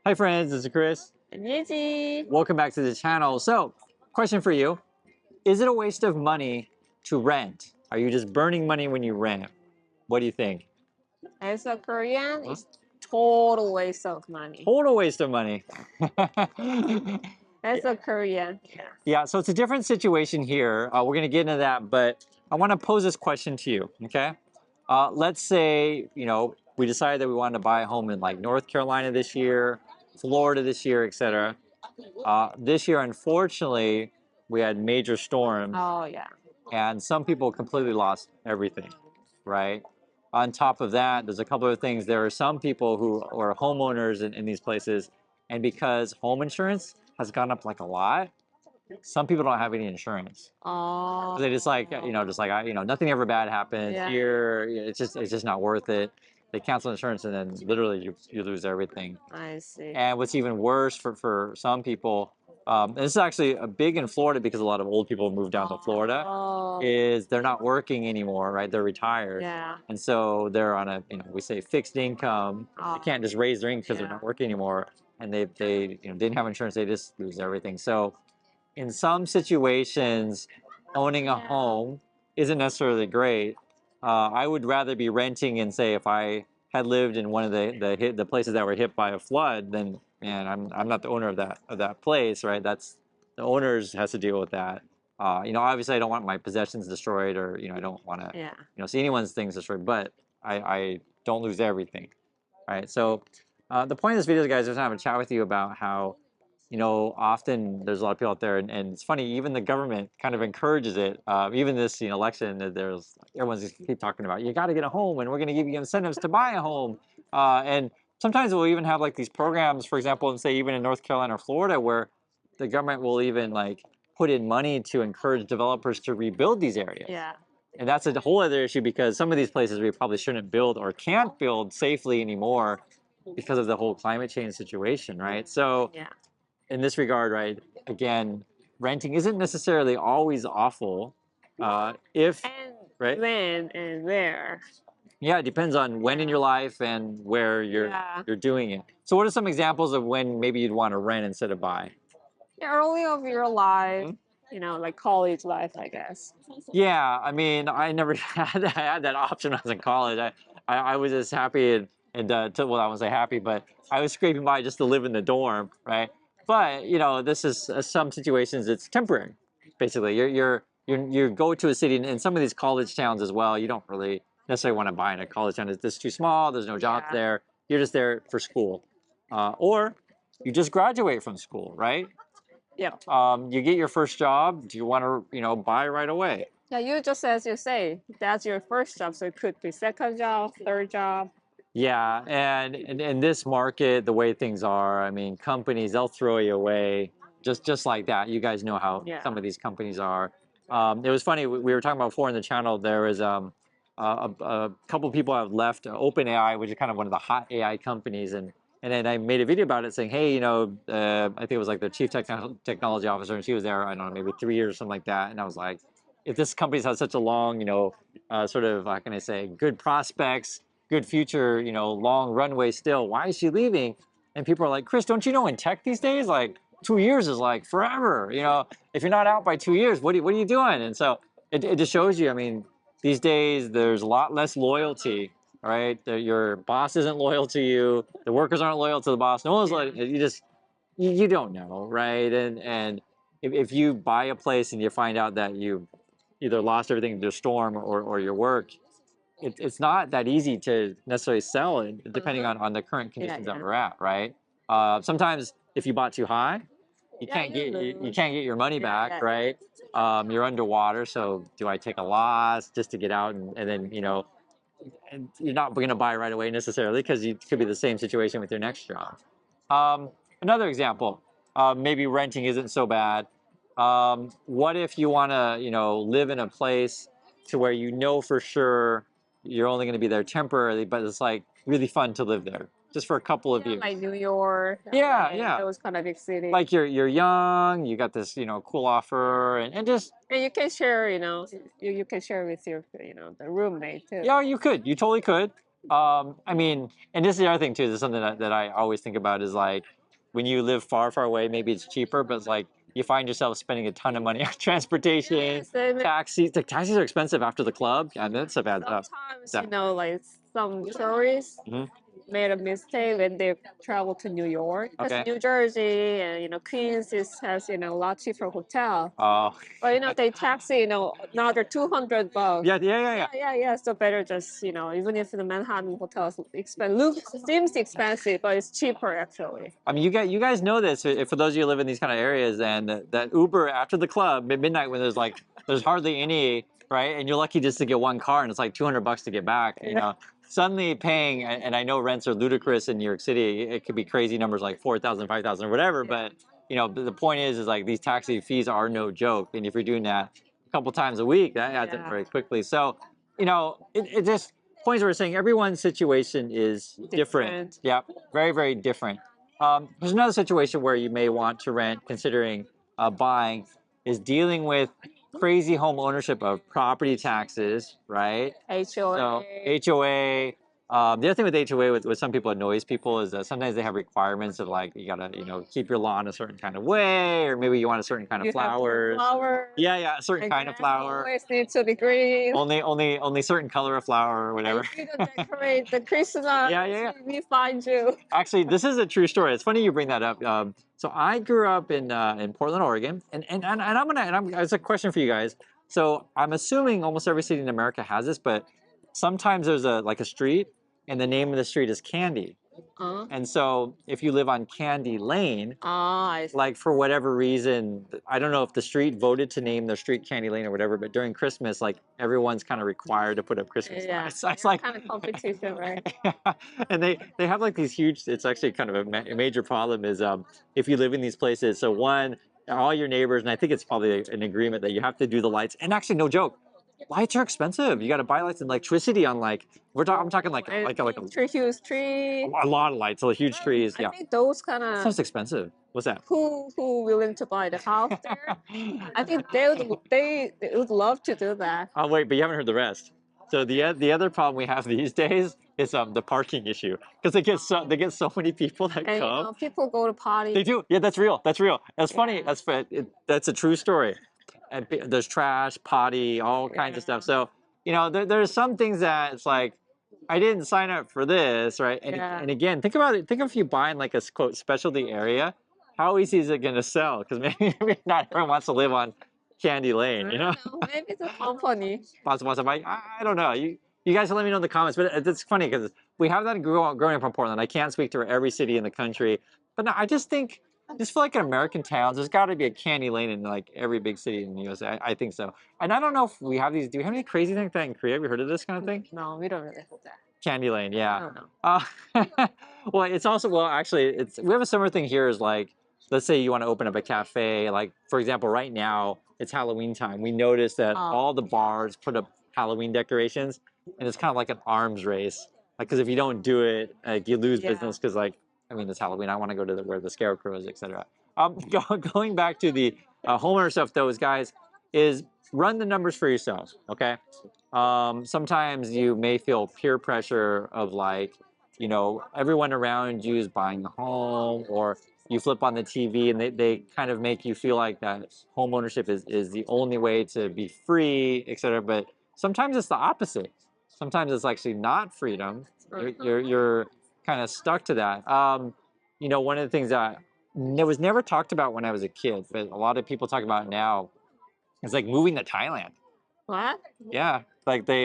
Hi friends, this is Chris. And Yeji. Welcome back to the channel. So, question for you. Is it a waste of money to rent? Are you just burning money when you rent? What do you think? As a Korean, it's total waste of money. Total waste of money. As a Korean. Yeah, so it's a different situation here. We're going to get into that, but I want to pose this question to you, okay? Let's say, we decided that we wanted to buy a home in like North Carolina this year, Florida this year, etc. This year, unfortunately, we had major storms, Oh, yeah. and some people completely lost everything, right? On top of that, there's a couple of things. There are some people who are homeowners in these places, and because home insurance has gone up like a lot, some people don't have any insurance. Oh. They just like, nothing ever bad happens Yeah. here. It's just not worth it. They cancel insurance, and then literally you lose everything. I see. And what's even worse for some people, and this is actually a big in Florida because a lot of old people moved down to Florida, Oh. is they're not working anymore, right? They're retired. Yeah. And so they're on a, we say fixed income. They can't just raise their income because they're Yeah. not working anymore. And they didn't have insurance. They just lose everything. So in some situations, owning a home isn't necessarily great. I would rather be renting, and say if I had lived in one of the places that were hit by a flood, then man, I'm not the owner of that place, right? That's the owners has to deal with that. Obviously I don't want my possessions destroyed, or I don't want to see anyone's things destroyed, but I don't lose everything, right? So the point of this video, guys, is to have a chat with you about how often there's a lot of people out there, and it's funny, even the government kind of encourages it. Even this election, everyone's just keep talking about, you got to get a home, and we're going to give you incentives to buy a home. And sometimes we'll even have like these programs, for example, and say even in North Carolina or Florida, where the government will even like put in money to encourage developers to rebuild these areas. Yeah. And that's a whole other issue, because some of these places we probably shouldn't build or can't build safely anymore because of the whole climate change situation, right? So Yeah. in this regard, right, again, renting isn't necessarily always awful. If And right, when and where. yeah, it depends on when in your life and where you're doing it. So, what are some examples of when maybe you'd want to rent instead of buy? Early of your life, like college life, I guess. Yeah, I mean, I never had that option when I was in college. I was just happy well, I won't say happy, but I was scraping by just to live in the dorm, right? But this is some situations it's temporary. Basically, you go to a city, and in some of these college towns as well, you don't really necessarily want to buy in a college town. It's just too small. There's no jobs there. You're just there for school, or you just graduate from school, right? Yeah. You get your first job. Do you want to buy right away? Yeah, you just as you say, that's your first job, so it could be second job, third job. Yeah, and in this market, the way things are, I mean, companies, they'll throw you away just like that. You guys know how some of these companies are. It was funny, we were talking about before in the channel, there was a couple people have left OpenAI, which is kind of one of the hot AI companies, and then I made a video about it saying, hey, I think it was like the chief technology officer, and she was there, I don't know, maybe 3 years or something like that, and I was like, if this company's had such a long, sort of, how can I say, good prospects, good future, long runway still, why is she leaving? And people are like, Chris, don't you know in tech these days, like 2 years is like forever. If you're not out by 2 years, what are you doing? And so it just shows you, I mean, these days there's a lot less loyalty, right? Your boss isn't loyal to you. The workers aren't loyal to the boss. No one's like, you don't know, right? And if you buy a place and you find out that you either lost everything to the storm or your work, it's not that easy to necessarily sell it, depending on the current conditions that we're at, right? Sometimes if you bought too high, you can't get your money back, right? You're underwater, so do I take a loss just to get out, and then and you're not going to buy right away necessarily, because you could be the same situation with your next job. Another example, maybe renting isn't so bad. What if you want to live in a place to where for sure you're only going to be there temporarily, but it's like really fun to live there just for a couple of years. Like New York. Yeah. Those kind of big cities. Like you're young, you got this cool offer, and just And you can share, you can share with your, the roommate too. yeah, you totally could. I mean, and this is the other thing too. This is something that I always think about is like when you live far, far away, maybe it's cheaper, but it's like you find yourself spending a ton of money on transportation, Yes, and taxis. The taxis are expensive after the club, and that's a bad stuff. sometimes, So, you know, like some tourists mhm. made a mistake when they travel to New York. Because Okay. New Jersey and, you know, Queens has, you know, a lot cheaper hotel. Oh, But, you know, they tax you, you know, another $200. Yeah. So better just, you know, even if the Manhattan hotels seems expensive, but it's cheaper actually. I mean, you guys know this. For those of you who live in these kind of areas, and that Uber after the club midnight when there's hardly any, right, and you're lucky just to get one car, and it's like $200 to get back. You Yeah. know, suddenly paying, and I know rents are ludicrous in New York City. It could be crazy numbers like 4,000, 5,000, or whatever. But you know, the point is like these taxi fees are no joke, and if you're doing that a couple times a week, that adds up Yeah. very quickly. So, you know, it just points where we're saying everyone's situation is different. Yeah, very, very different. There's another situation where you may want to rent, considering buying, is dealing with crazy home ownership of property taxes, right? HOA. So HOA. The other thing with HOA with some people annoys people is that sometimes they have requirements of like you gotta keep your lawn a certain kind of way, or maybe you want a certain kind of You have to flowers. flowers. Yeah, a certain And kind of grass flower. always needs to be green. Only certain color of flower or whatever. And if you don't decorate the Christmas, Yeah. we find you. Actually, this is a true story. It's funny you bring that up. So I grew up in Portland, Oregon, and it's a question for you guys. So I'm assuming almost every city in America has this, but sometimes there's a street, and the name of the street is Candy. And so if you live on Candy Lane, I see. like for whatever reason, I don't know if the street voted to name their street Candy Lane or whatever, but during Christmas, like everyone's kind of required to put up Christmas Yeah, lights. So it's yeah, like kind of competition, right? yeah. And they have like these huge. It's actually kind of a major problem is if you live in these places. So one, all your neighbors, and I think it's probably an agreement that you have to do the lights. And actually, no joke, lights are expensive. You got to buy lights and electricity on like I'm talking like And like huge tree. a lot of lights, so huge trees. I Yeah, think those kind of sounds expensive. What's that? who willing to buy the house there? I think they would love to do that. Oh wait, but you haven't heard the rest. So the other problem we have these days is the parking issue because they get so many people that And you come. know, people go to party. They do. Yeah, that's real. That's real. That's funny. That's a true story. And there's trash, potty, all kinds of stuff. So you know, there's some things that it's like I didn't sign up for this, right? And again, think about it. Think if you buy in like a quote specialty area, how easy is it going to sell? Because maybe not everyone wants to live on Candy Lane, you know? Maybe it's a company. Possible. I don't know. You guys let me know in the comments. But it's funny because we have that growing up from Portland. I can't speak to every city in the country, but no, I just feel like in American towns, there's got to be a Candy Lane in like every big city in the USA. I think so. And I don't know if we have these. Do we have any crazy things like that in Korea? Have you heard of this kind of thing? No, we don't really have that. Candy Lane, yeah. I don't know. Well, it's also actually we have a similar thing here. Is like let's say you want to open up a cafe. Like for example, right now it's Halloween time. We noticed that all the bars put up Halloween decorations, and it's kind of like an arms race. Like because if you don't do it, like you lose business. Because like I mean it's Halloween. I want to go to where the scarecrow is, etc. Going back to the homeowner stuff, though, guys, is run the numbers for yourself. Okay. Sometimes you may feel peer pressure of like, you know, everyone around you is buying a home, or you flip on the TV and they kind of make you feel like that home ownership is the only way to be free, etc. But sometimes it's the opposite. Sometimes it's actually not freedom. You're kind of stuck to that. You know, one of the things that was never talked about when I was a kid, but a lot of people talk about now is like moving to Thailand. What? Yeah, like they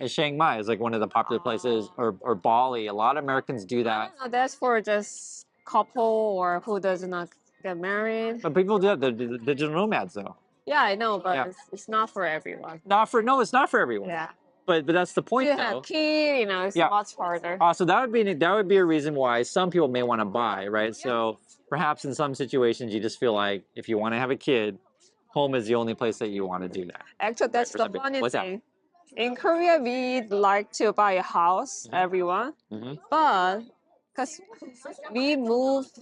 Chiang Mai is like one of the popular places, or Bali. A lot of Americans do that. No, that's for just couple or who does not get married. But people do that. The digital nomads, though. Yeah, I know, but it's not for everyone. It's not for everyone. Yeah. But that's the point, You though. have kid, you know, it's much harder. So that would be a reason why some people may want to buy, right? So perhaps in some situations you just feel like if you want to have a kid, home is the only place that you want to do that. Actually, that's the funny thing. In Korea, we like to buy a house, everyone. But Because we moved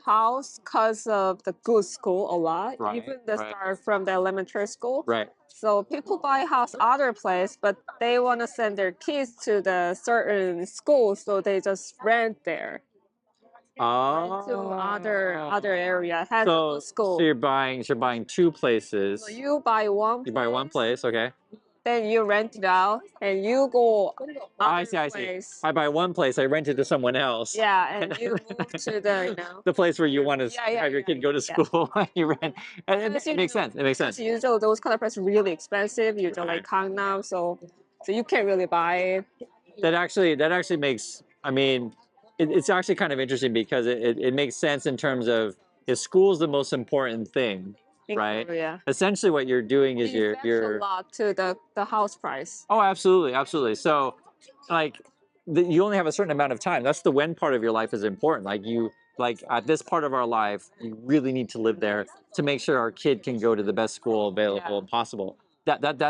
house because of the good school a lot. Right, Even the right. start from the elementary school. Right. So people buy house other place, but they want to send their kids to the certain school, so they just rent there. Rent to other area has a good school. So you're buying two places. So you buy one. You buy one place, okay. Then you rent it out, and you go I see. place. I buy one place, I rent it to someone else. Yeah, and you move to the the place where you want to Yeah, have your kid go to school. You rent, and it makes sense. It makes sense. Usually those kind of places really expensive. Usually like Gangnam, so you can't really buy it. That actually makes. I mean, it's actually kind of interesting because it makes sense in terms of if school's the most important thing, right? Yeah. Essentially, what you're doing is It you're a lot to the house price. Oh, absolutely, absolutely. So, like, you only have a certain amount of time. That's the when part of your life is important. Like at this part of our life, you really need to live there to make sure our kid can go to the best school available and possible.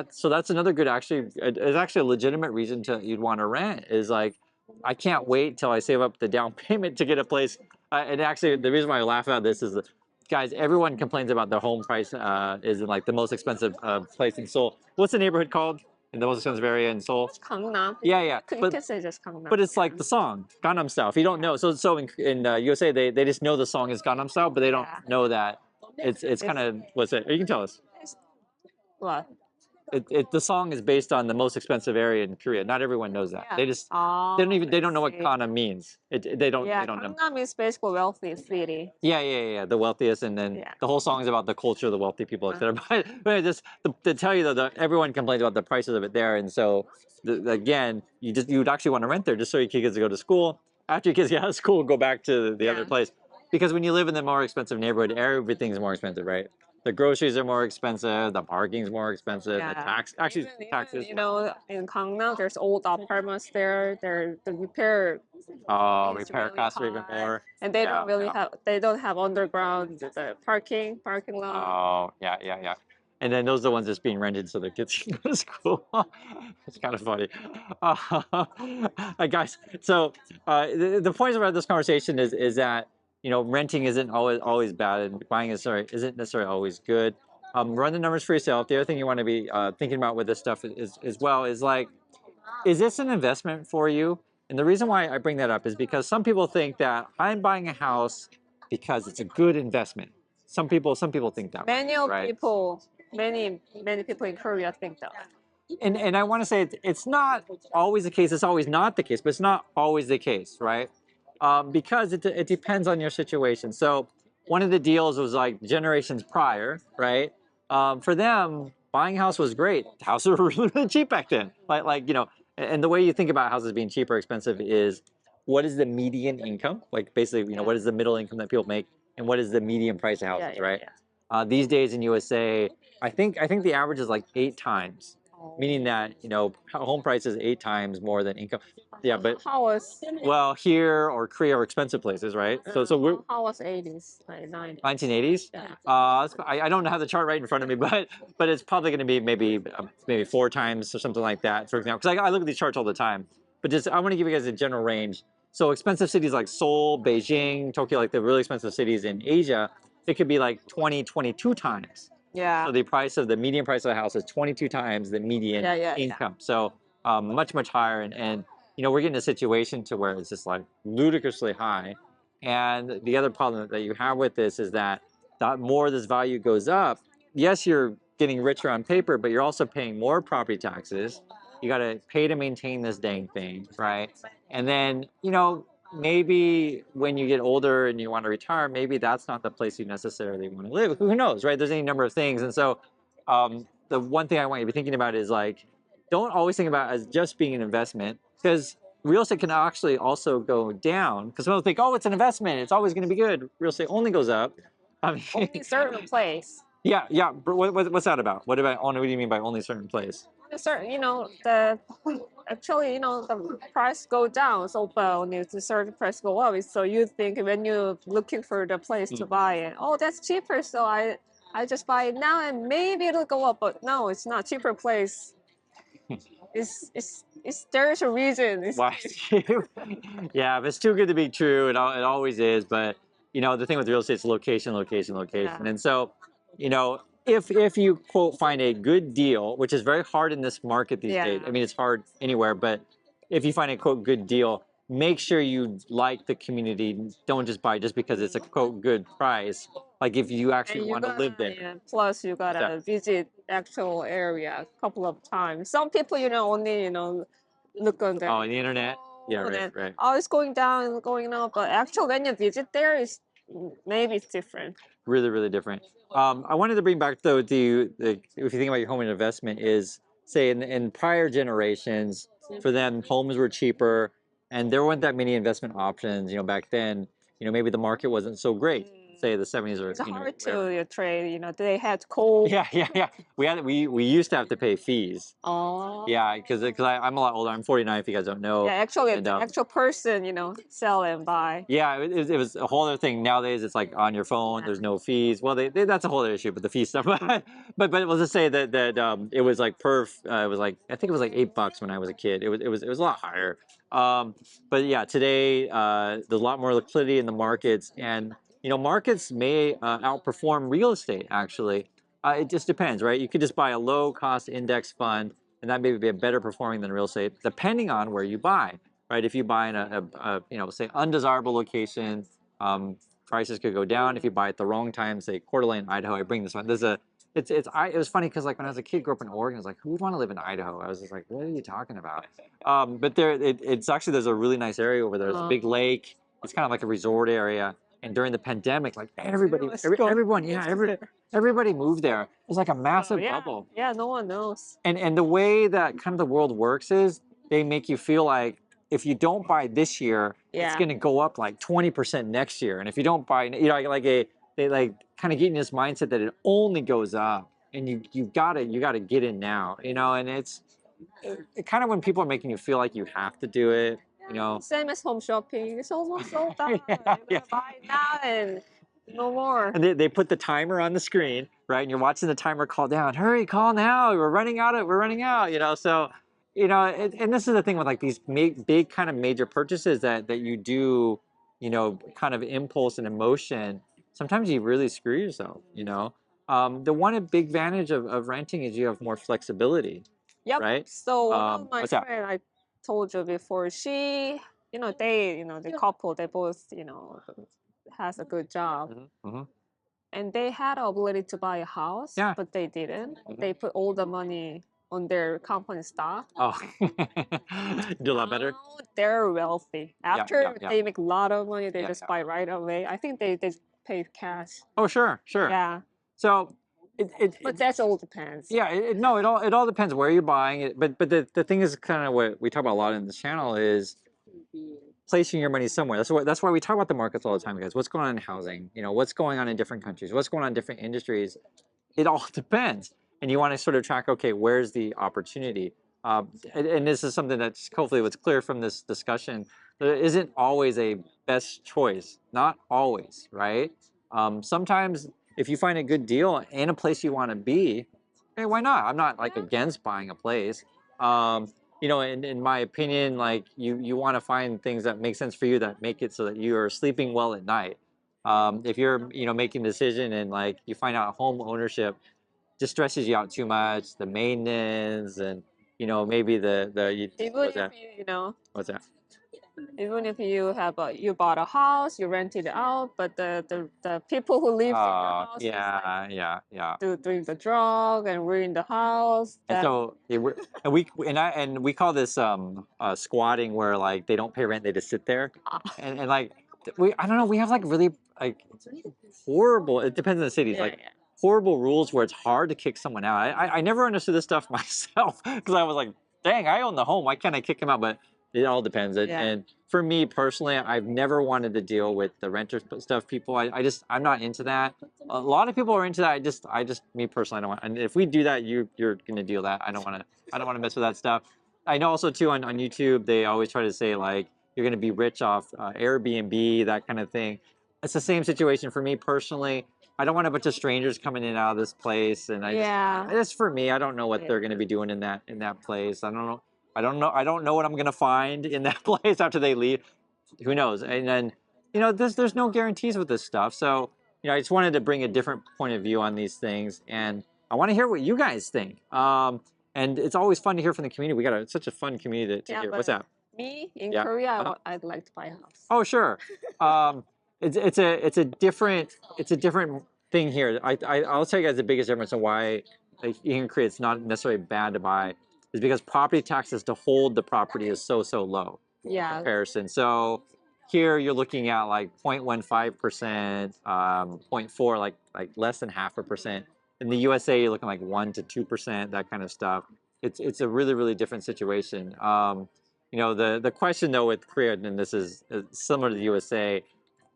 So that's another good actually. It's actually a legitimate reason you'd want to rent is like, I can't wait till I save up the down payment to get a place. And actually, the reason why I laugh about this is that, guys, everyone complains about their home price is in like the most expensive place in Seoul. What's the neighborhood called in the most expensive area in Seoul? Gangnam. Yeah, yeah. You can say just Gangnam. But it's like the song Gangnam Style. If you don't know, so in USA they just know the song is Gangnam Style, but they don't know that it's kind of what's it? You can tell us. What? The song is based on the most expensive area in Korea. Not everyone knows that. Yeah. They don't know what Gangnam means. They don't know. Gangnam is basically wealthy city. Yeah. The wealthiest, and then the whole song is about the culture of the wealthy people, etc. But just to tell you though, everyone complains about the prices of it there, and so again, you would actually want to rent there just so your kids go to school. After your kids get out of school, go back to the other place, because when you live in the more expensive neighborhood, everything's more expensive, right? The groceries are more expensive. The parking's more expensive. The taxes. You know, in Gangnam, there's old apartments there. The repair. Repair costs are even more. And they don't really have. They don't have underground the parking lot. Oh yeah. And then those are the ones that's being rented so their kids can go to school. It's kind of funny. Guys, so the point about this conversation is that renting isn't always bad, and buying isn't necessarily always good. Run the numbers for yourself. The other thing you want to be thinking about with this stuff is as well is like, is this an investment for you? And the reason why I bring that up is because some people think that I'm buying a house because it's a good investment. Some people think that. Many people in Korea think that. And I want to say it's not always the case. It's always not the case, but it's not always the case, right? Because it depends on your situation. So one of the deals was like generations prior, right? For them, buying a house was great. Houses were really, really cheap back then. And the way you think about houses being cheap or expensive is, what is the median income? Like basically, what is the middle income that people make, and what is the median price of houses, right? These days in USA, I think the average is like 8 times. Meaning that home price is 8 times more than income. Yeah, but well, here or Korea are expensive places, right? So we're how was 80s, like 90s? 1980s. Yeah. I don't have the chart right in front of me, but it's probably going to be maybe 4 times or something like that, for example. Because I look at these charts all the time. But just I want to give you guys a general range. So expensive cities like Seoul, Beijing, Tokyo, like the really expensive cities in Asia, it could be like 22 times. Yeah. So the median price of a house is 22 times the median income. So much higher, and we're getting a situation to where it's just like ludicrously high. And the other problem that you have with this is that the more this value goes up, yes, you're getting richer on paper, but you're also paying more property taxes. You got to pay to maintain this dang thing, right? And then maybe when you get older and you want to retire, maybe that's not the place you necessarily want to live. Who knows, right? There's any number of things. And so the one thing I want you to be thinking about is like, don't always think about it as just being an investment, because real estate can actually also go down, because people think, oh, it's an investment, it's always going to be good. Real estate only goes up. I mean, only certain place. Yeah. What's that about? What do you mean by only certain place? Certain, the price go down, so but when the certain price go up, so you think when you're looking for the place to buy it, oh, that's cheaper, so I just buy it now and maybe it'll go up, but no, it's not cheaper place. It's there's a reason. Why it's cheap? Yeah, if it's too good to be true, it always is. But the thing with real estate is location, location, location. Yeah. And so, if you quote find a good deal, which is very hard in this market these days. I mean, it's hard anywhere, but if you find a quote good deal, make sure you like the community. Don't just buy just because it's a quote good price. Like if you actually want to live there. Yeah, plus you gotta visit actual area a couple of times. Some people, only look on the the internet. Yeah, right. Oh, it's going down and going up, but actually when you visit there, maybe it's different. Really, really different. I wanted to bring back though to if you think about your home investment is say in prior generations, for them homes were cheaper and there weren't that many investment options. Back then, maybe the market wasn't so great. Say the 70s or it's hard to trade. They had cold. Yeah. We used to have to pay fees. Oh. Yeah, because I'm a lot older. I'm 49. If you guys don't know. Yeah, actually, the actual person, sell and buy. Yeah, it was a whole other thing. Nowadays, it's like on your phone. There's no fees. Well, that's a whole other issue, but the fee stuff. but let's just say that it was like it was like I think it was like $8 when I was a kid. It was a lot higher. But yeah, today there's a lot more liquidity in the markets, and markets may outperform real estate. Actually, it just depends, right? You could just buy a low-cost index fund, and that may be a better performing than real estate, depending on where you buy. Right, if you buy in a say undesirable location, prices could go down. If you buy at the wrong time, say Coeur d'Alene, Idaho. I bring this one. It was funny because like when I was a kid, grew up in Oregon, I was like, who would want to live in Idaho? I was just like, what are you talking about? But it's actually there's a really nice area over there. There's a big lake. It's kind of like a resort area. And during the pandemic, like everybody moved there. It was like a massive bubble. Yeah, no one knows. And the way that kind of the world works is they make you feel like if you don't buy this year, it's going to go up like 20% next year. And if you don't buy, they like kind of get in this mindset that it only goes up, and you gotta get in now, and it's kind of when people are making you feel like you have to do it, Same as home shopping. It's almost sold out. Buy now and no more. And they put the timer on the screen, right? And you're watching the timer call down. Hurry, call now. We're running out. So. And this is the thing with like these big kind of major purchases that you do, kind of impulse and emotion. Sometimes you really screw yourself, The one big advantage of renting is you have more flexibility. Yep. Right. So one of my friend I told you before, she, the couple, they both, has a good job. Mm-hmm. And they had the ability to buy a house, but they didn't. Mm-hmm. They put all the money on their company stock. Oh, do a lot better. Now they're wealthy. After they make a lot of money, they just buy right away. I think they pay cash. Oh, sure. Yeah. So, but that all depends. Yeah, it all depends where you're buying it. But the thing is kind of what we talk about a lot in this channel is placing your money somewhere. That's why we talk about the markets all the time, guys. What's going on in housing? What's going on in different countries? What's going on in different industries? It all depends. And you want to sort of track, okay, where's the opportunity? And this is something that's hopefully what's clear from this discussion. There isn't always a best choice. Not always, right? Sometimes if you find a good deal in a place you want to be, hey, why not? I'm not like against buying a place. In my opinion, like you want to find things that make sense for you, that make it so that you are sleeping well at night. If you're, making a decision and like you find out home ownership just stresses you out too much, the maintenance and maybe what's that? Even if you have you bought a house, you rented it out, but the people who live in the house doing the drug and ruin the house. And so we call this squatting, where like they don't pay rent, they just sit there, and like I don't know, we have like really like horrible. It depends on the cities, horrible rules where it's hard to kick someone out. I never understood this stuff myself because I was like, dang, I own the home. Why can't I kick him out? But it all depends. And for me personally, I've never wanted to deal with the renter stuff. People, I'm not into that. A lot of people are into that. I just me personally, I don't want. And if we do that, you're gonna deal with that. I don't want to mess with that stuff. I know also too on YouTube, they always try to say like you're gonna be rich off Airbnb, that kind of thing. It's the same situation for me personally. I don't want a bunch of strangers coming in and out of this place, and that's for me. I don't know what they're going to be doing in that place. I don't know. I don't know what I'm gonna find in that place after they leave. Who knows? And then, there's no guarantees with this stuff. So, I just wanted to bring a different point of view on these things, and I want to hear what you guys think. And it's always fun to hear from the community. We got such a fun community to hear. What's that? Me in Yeah. Korea, I'd like to buy a house. Oh, sure. It's a different thing here. I'll tell you guys the biggest difference and why in Korea it's not necessarily bad to buy is because property taxes to hold the property is so low. Yeah. Comparison. So here you're looking at like 0.15%, 0.4, like less than 0.5%. In the USA, you're looking like 1 to 2%, that kind of stuff. It's a really different situation. The question though with Korea, and this is similar to the USA,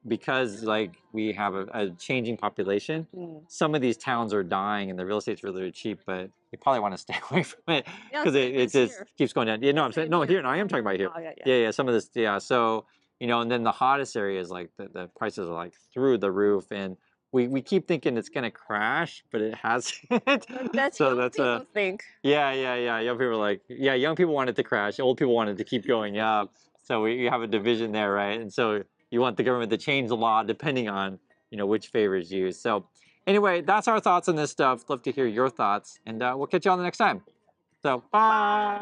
because like we have a changing population, some of these towns are dying and the real estate's really cheap, but you probably want to stay away from it because it just keeps going down. Yeah, no, I'm saying no here. No, I am talking about here. Oh, Yeah. Some of this, yeah. So and then the hottest areas, like the prices are like through the roof, and we keep thinking it's gonna crash, but it hasn't. That's so young that's people think. Yeah. Young people are like, young people want it to crash. Old people want it to keep going up. So we have a division there, right? And so you want the government to change the law depending on, which favor is used. So anyway, that's our thoughts on this stuff. Love to hear your thoughts, and we'll catch you on the next time. So bye.